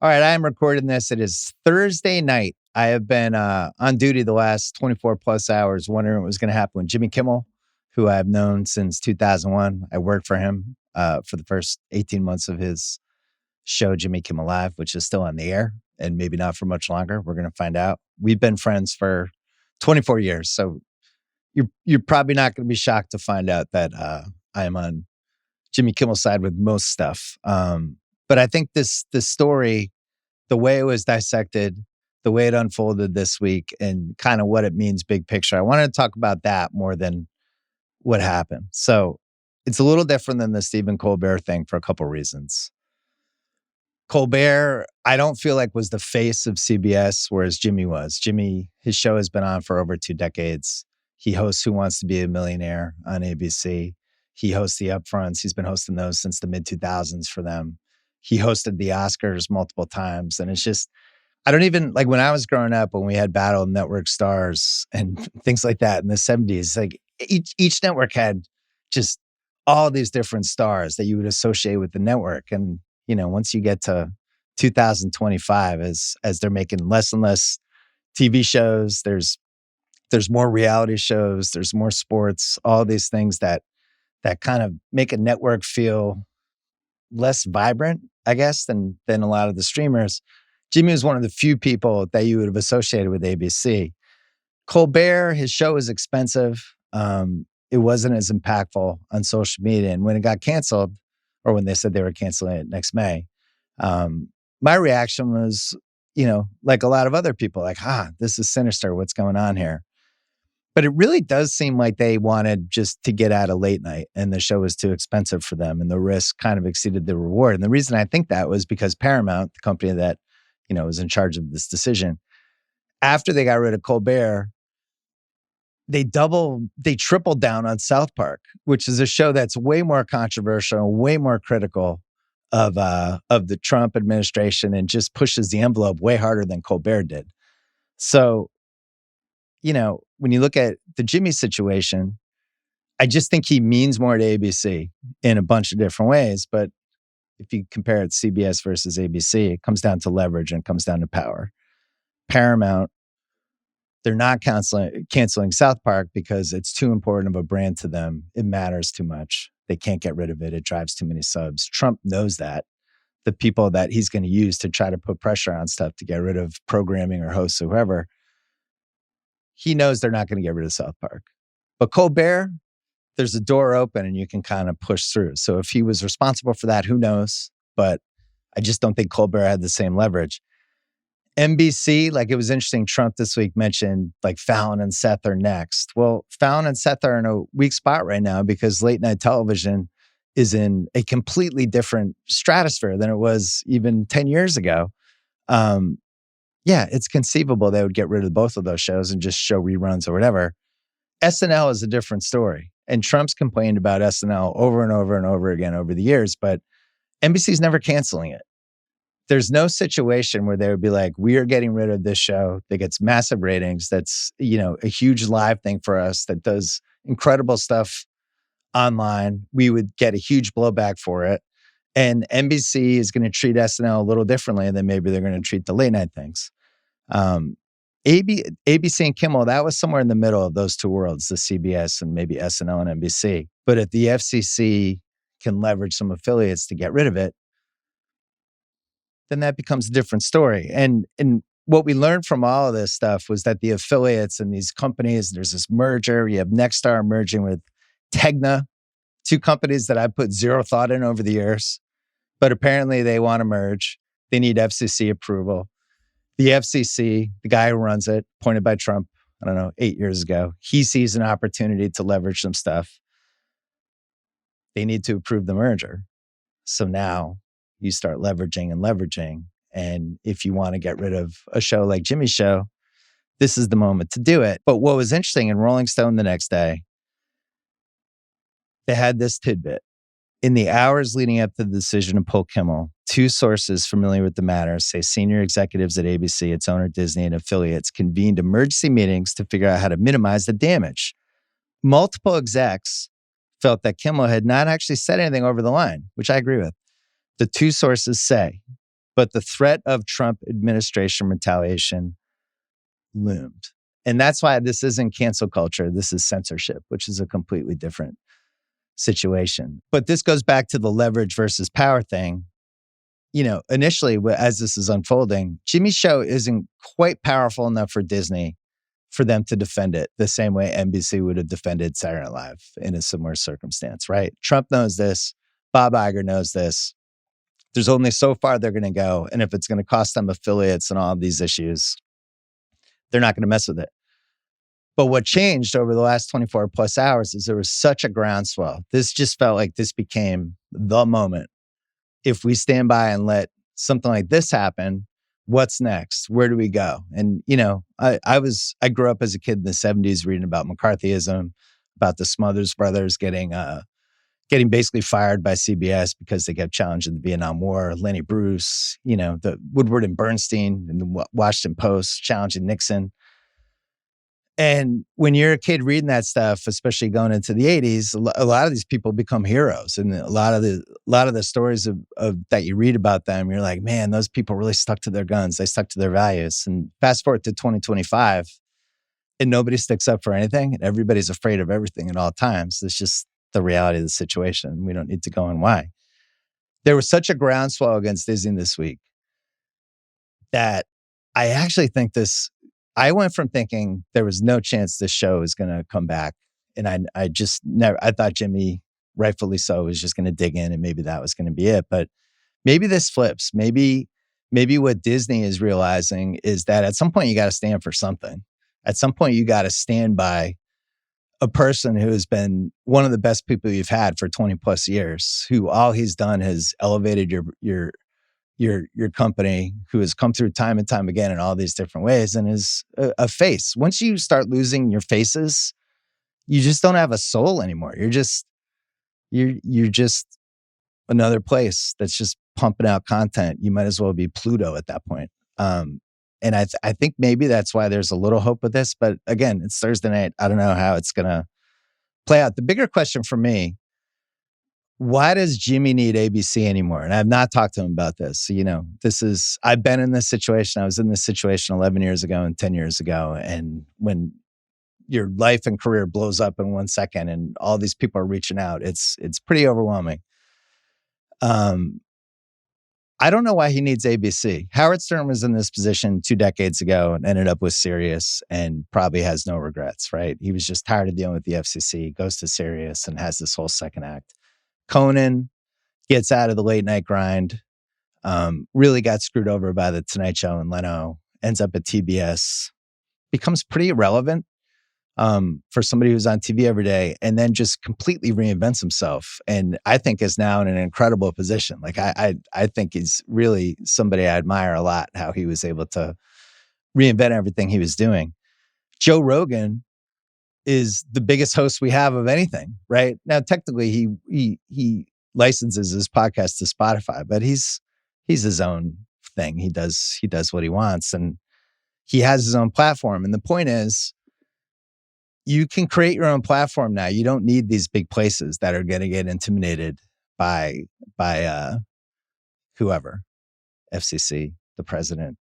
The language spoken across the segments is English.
All right, I am recording this. It is Thursday night. I have been on duty the last 24 plus hours wondering what was going to happen with Jimmy Kimmel, who I've known since 2001. I worked for him for the first 18 months of his show, Jimmy Kimmel Live, which is still on the air and maybe not for much longer. We're going to find out. We've been friends for 24 years. So you're probably not going to be shocked to find out that I am on Jimmy Kimmel's side with most stuff. But I think this story, the way it was dissected, the way it unfolded this week, and kind of what it means big picture, I wanted to talk about that more than what happened. So it's a little different than the Stephen Colbert thing for a couple reasons. Colbert, I don't feel like was the face of CBS, whereas Jimmy was. Jimmy, his show has been on for over 2 decades. He hosts Who Wants to Be a Millionaire on ABC. He hosts the Upfronts. He's been hosting those since the mid-2000s for them. He hosted the Oscars multiple times. And it's just, I don't even, like when I was growing up, when we had Battle Network stars and things like that in the 70s, like each network had just all these different stars that you would associate with the network. And, you know, once you get to 2025, as they're making less and less TV shows, there's more reality shows, there's more sports, all these things that kind of make a network feel less vibrant, I guess, than a lot of the streamers. Jimmy was one of the few people that you would have associated with ABC. Colbert, his show was expensive. It wasn't as impactful on social media. And when it got canceled, or when they said they were canceling it next May, my reaction was, you know, like a lot of other people, like, this is sinister. What's going on here? But it really does seem like they wanted just to get out of late night and the show was too expensive for them and the risk kind of exceeded the reward. And the reason I think that was because Paramount, the company that, you know, was in charge of this decision, after they got rid of Colbert, they tripled down on South Park, which is a show that's way more controversial, way more critical of the Trump administration and just pushes the envelope way harder than Colbert did. So, you know, when you look at the Jimmy situation, I just think he means more to ABC in a bunch of different ways. But if you compare it CBS versus ABC, it comes down to leverage and it comes down to power. Paramount, they're not canceling South Park because it's too important of a brand to them. It matters too much. They can't get rid of it. It drives too many subs. Trump knows that. The people that he's going to use to try to put pressure on stuff to get rid of programming or hosts or whoever, he knows they're not going to get rid of South Park. But Colbert, there's a door open and you can kind of push through. So if he was responsible for that, who knows? But I just don't think Colbert had the same leverage. NBC, like it was interesting, Trump this week mentioned like Fallon and Seth are next. Well, Fallon and Seth are in a weak spot right now because late night television is in a completely different stratosphere than it was even 10 years ago. Yeah, it's conceivable they would get rid of both of those shows and just show reruns or whatever. SNL is a different story. And Trump's complained about SNL over and over and over again over the years, but NBC's never canceling it. There's no situation where they would be like, we are getting rid of this show that gets massive ratings. That's, you know, a huge live thing for us that does incredible stuff online. We would get a huge blowback for it. And NBC is going to treat SNL a little differently than maybe they're going to treat the late night things. ABC and Kimmel, that was somewhere in the middle of those two worlds, the CBS and maybe SNL and NBC. But if the FCC can leverage some affiliates to get rid of it, then that becomes a different story. And what we learned from all of this stuff was that the affiliates and these companies, there's this merger. You have Nexstar merging with Tegna, 2 companies that I put zero thought in over the years. But apparently they want to merge. They need FCC approval. The FCC, the guy who runs it, appointed by Trump, 8 years ago, he sees an opportunity to leverage some stuff. They need to approve the merger. So now you start leveraging. And if you want to get rid of a show like Jimmy's show, this is the moment to do it. But what was interesting in Rolling Stone the next day, they had this tidbit. In the hours leading up to the decision to pull Kimmel, 2 sources familiar with the matter say senior executives at ABC, its owner Disney, and affiliates convened emergency meetings to figure out how to minimize the damage. Multiple execs felt that Kimmel had not actually said anything over the line, which I agree with. The 2 sources say but the threat of Trump administration retaliation loomed. And that's why this isn't cancel culture. This is censorship, which is a completely different situation. But this goes back to the leverage versus power thing. Initially, as this is unfolding, Jimmy's show isn't quite powerful enough for Disney for them to defend it the same way NBC would have defended Saturday Night Live in a similar circumstance, right? Trump knows this. Bob Iger knows this. There's only so far they're going to go. And if it's going to cost them affiliates and all of these issues, they're not going to mess with it. But what changed over the last 24 plus hours is there was such a groundswell. This just felt like this became the moment. If we stand by and let something like this happen, what's next? Where do we go? And, I grew up as a kid in the 70s reading about McCarthyism, about the Smothers Brothers getting basically fired by CBS because they kept challenging the Vietnam War. Lenny Bruce, the Woodward and Bernstein and the Washington Post challenging Nixon. And when you're a kid reading that stuff, especially going into the 80s, a lot of these people become heroes. And a lot of the stories of that you read about them, you're like, man, those people really stuck to their guns. They stuck to their values. And fast forward to 2025, and nobody sticks up for anything. And everybody's afraid of everything at all times. It's just the reality of the situation. We don't need to go on why. There was such a groundswell against Disney this week that I actually think I went from thinking there was no chance this show is going to come back. And I just never, I thought Jimmy, rightfully so, was just going to dig in and maybe that was going to be it. But maybe this flips. Maybe what Disney is realizing is that at some point you got to stand for something. At some point you got to stand by a person who has been one of the best people you've had for 20 plus years, who all he's done has elevated your company, who has come through time and time again in all these different ways and is a face. Once you start losing your faces, you just don't have a soul anymore. You're just another place that's just pumping out content. You might as well be Pluto at that point. And I think maybe that's why there's a little hope with this. But again, it's Thursday night. I don't know how it's going to play out. The bigger question for me, why does Jimmy need ABC anymore? And I've not talked to him about this. So, I've been in this situation. I was in this situation 11 years ago and 10 years ago. And when your life and career blows up in 1 second and all these people are reaching out, it's pretty overwhelming. I don't know why he needs ABC. Howard Stern was in this position 2 decades ago and ended up with Sirius and probably has no regrets, right? He was just tired of dealing with the FCC, goes to Sirius and has this whole second act. Conan gets out of the late night grind, really got screwed over by the Tonight Show and Leno, ends up at TBS, becomes pretty irrelevant for somebody who's on TV every day, and then just completely reinvents himself. And I think is now in an incredible position. Like I think he's really somebody I admire a lot, how he was able to reinvent everything he was doing. Joe Rogan is the biggest host we have of anything right now. Technically, he licenses his podcast to Spotify, but he's his own thing. He does what he wants, and he has his own platform. And the point is, you can create your own platform now. You don't need these big places that are going to get intimidated by whoever, FCC, the president.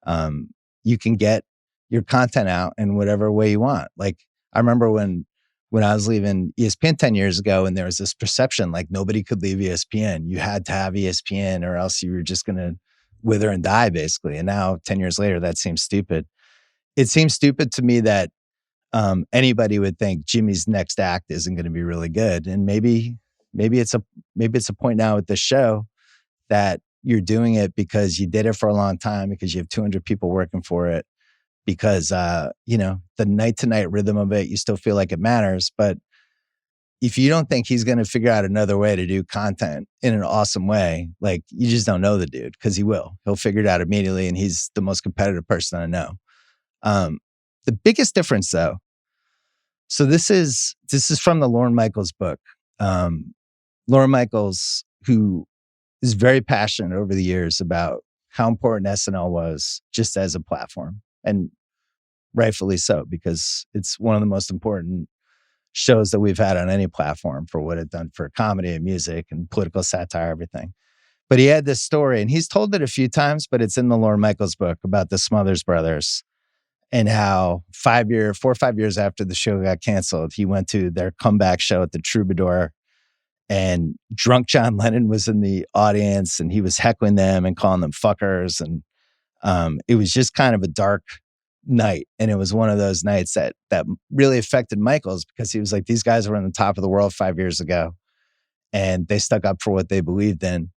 You can get your content out in whatever way you want. Like I remember when I was leaving ESPN 10 years ago, and there was this perception like nobody could leave ESPN. You had to have ESPN or else you were just going to wither and die, basically. And now 10 years later, that seems stupid. It seems stupid to me that anybody would think Jimmy's next act isn't going to be really good. And maybe it's a point now with this show that you're doing it because you did it for a long time, because you have 200 people working for it, because the night to night rhythm of it, you still feel like it matters. But if you don't think he's going to figure out another way to do content in an awesome way, like you just don't know the dude, because he'll figure it out immediately. And he's the most competitive person I know. The biggest difference, though, so this is from the Lorne Michaels book. Lorne Michaels, who is very passionate over the years about how important SNL was just as a platform, and rightfully so, because it's one of the most important shows that we've had on any platform for what it's done for comedy and music and political satire, everything. But he had this story, and he's told it a few times, but it's in the Lorne Michaels book about the Smothers Brothers and how 4 or 5 years after the show got canceled, he went to their comeback show at the Troubadour, and drunk John Lennon was in the audience, and he was heckling them and calling them fuckers. And it was just kind of a dark night. And it was one of those nights that really affected Michaels, because he was like, these guys were on the top of the world 5 years ago, and they stuck up for what they believed in.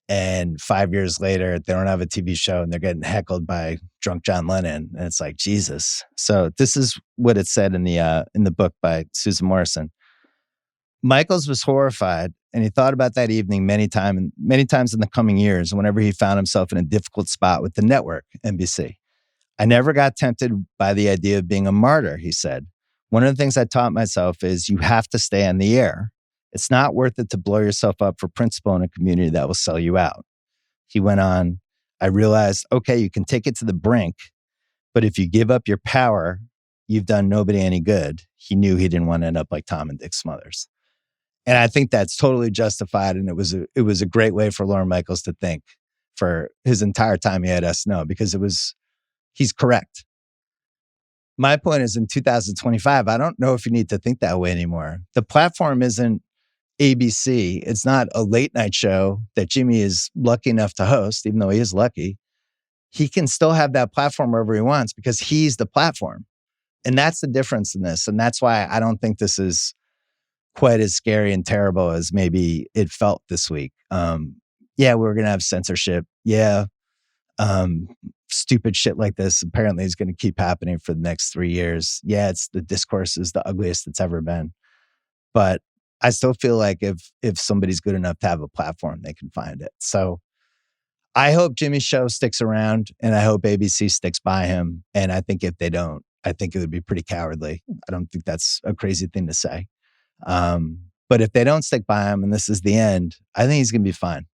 And 5 years later, they don't have a TV show and they're getting heckled by drunk John Lennon. And it's like, Jesus. So this is what it said in the book by Susan Morrison. Michaels was horrified, and he thought about that evening many times in the coming years, whenever he found himself in a difficult spot with the network, NBC. I never got tempted by the idea of being a martyr, he said. One of the things I taught myself is you have to stay on the air. It's not worth it to blow yourself up for principle in a community that will sell you out. He went on, I realized, okay, you can take it to the brink, but if you give up your power, you've done nobody any good. He knew he didn't want to end up like Tom and Dick Smothers. And I think that's totally justified. And it was a great way for Lorne Michaels to think for his entire time he had SNL, because he's correct. My point is, in 2025, I don't know if you need to think that way anymore. The platform isn't ABC. It's not a late night show that Jimmy is lucky enough to host, even though he is lucky. He can still have that platform wherever he wants because he's the platform. And that's the difference in this. And that's why I don't think this is quite as scary and terrible as maybe it felt this week. Yeah, we're going to have censorship. Yeah. Stupid shit like this apparently is going to keep happening for the next 3 years. Yeah, the discourse is the ugliest it's ever been. But I still feel like if somebody's good enough to have a platform, they can find it. So I hope Jimmy's show sticks around, and I hope ABC sticks by him. And I think if they don't, I think it would be pretty cowardly. I don't think that's a crazy thing to say. But if they don't stick by him and this is the end, I think he's going to be fine.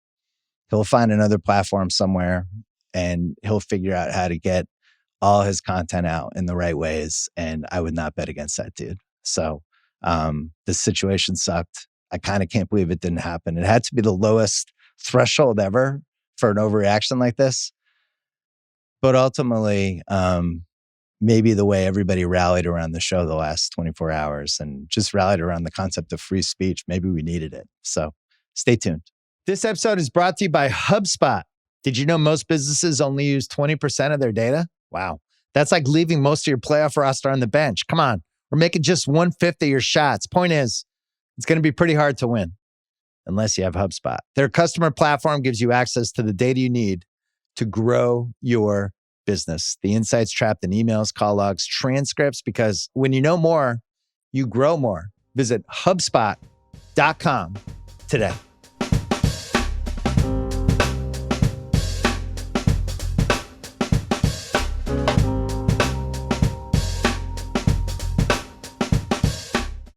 He'll find another platform somewhere, and he'll figure out how to get all his content out in the right ways. And I would not bet against that dude. So this situation sucked. I kind of can't believe it didn't happen. It had to be the lowest threshold ever for an overreaction like this. But ultimately, maybe the way everybody rallied around the show the last 24 hours and just rallied around the concept of free speech, maybe we needed it. So stay tuned. This episode is brought to you by HubSpot. Did you know most businesses only use 20% of their data? Wow. That's like leaving most of your playoff roster on the bench. Come on. We're making just 1/5 of your shots. Point is, it's going to be pretty hard to win unless you have HubSpot. Their customer platform gives you access to the data you need to grow your business. The insights trapped in emails, call logs, transcripts, because when you know more, you grow more. Visit HubSpot.com today.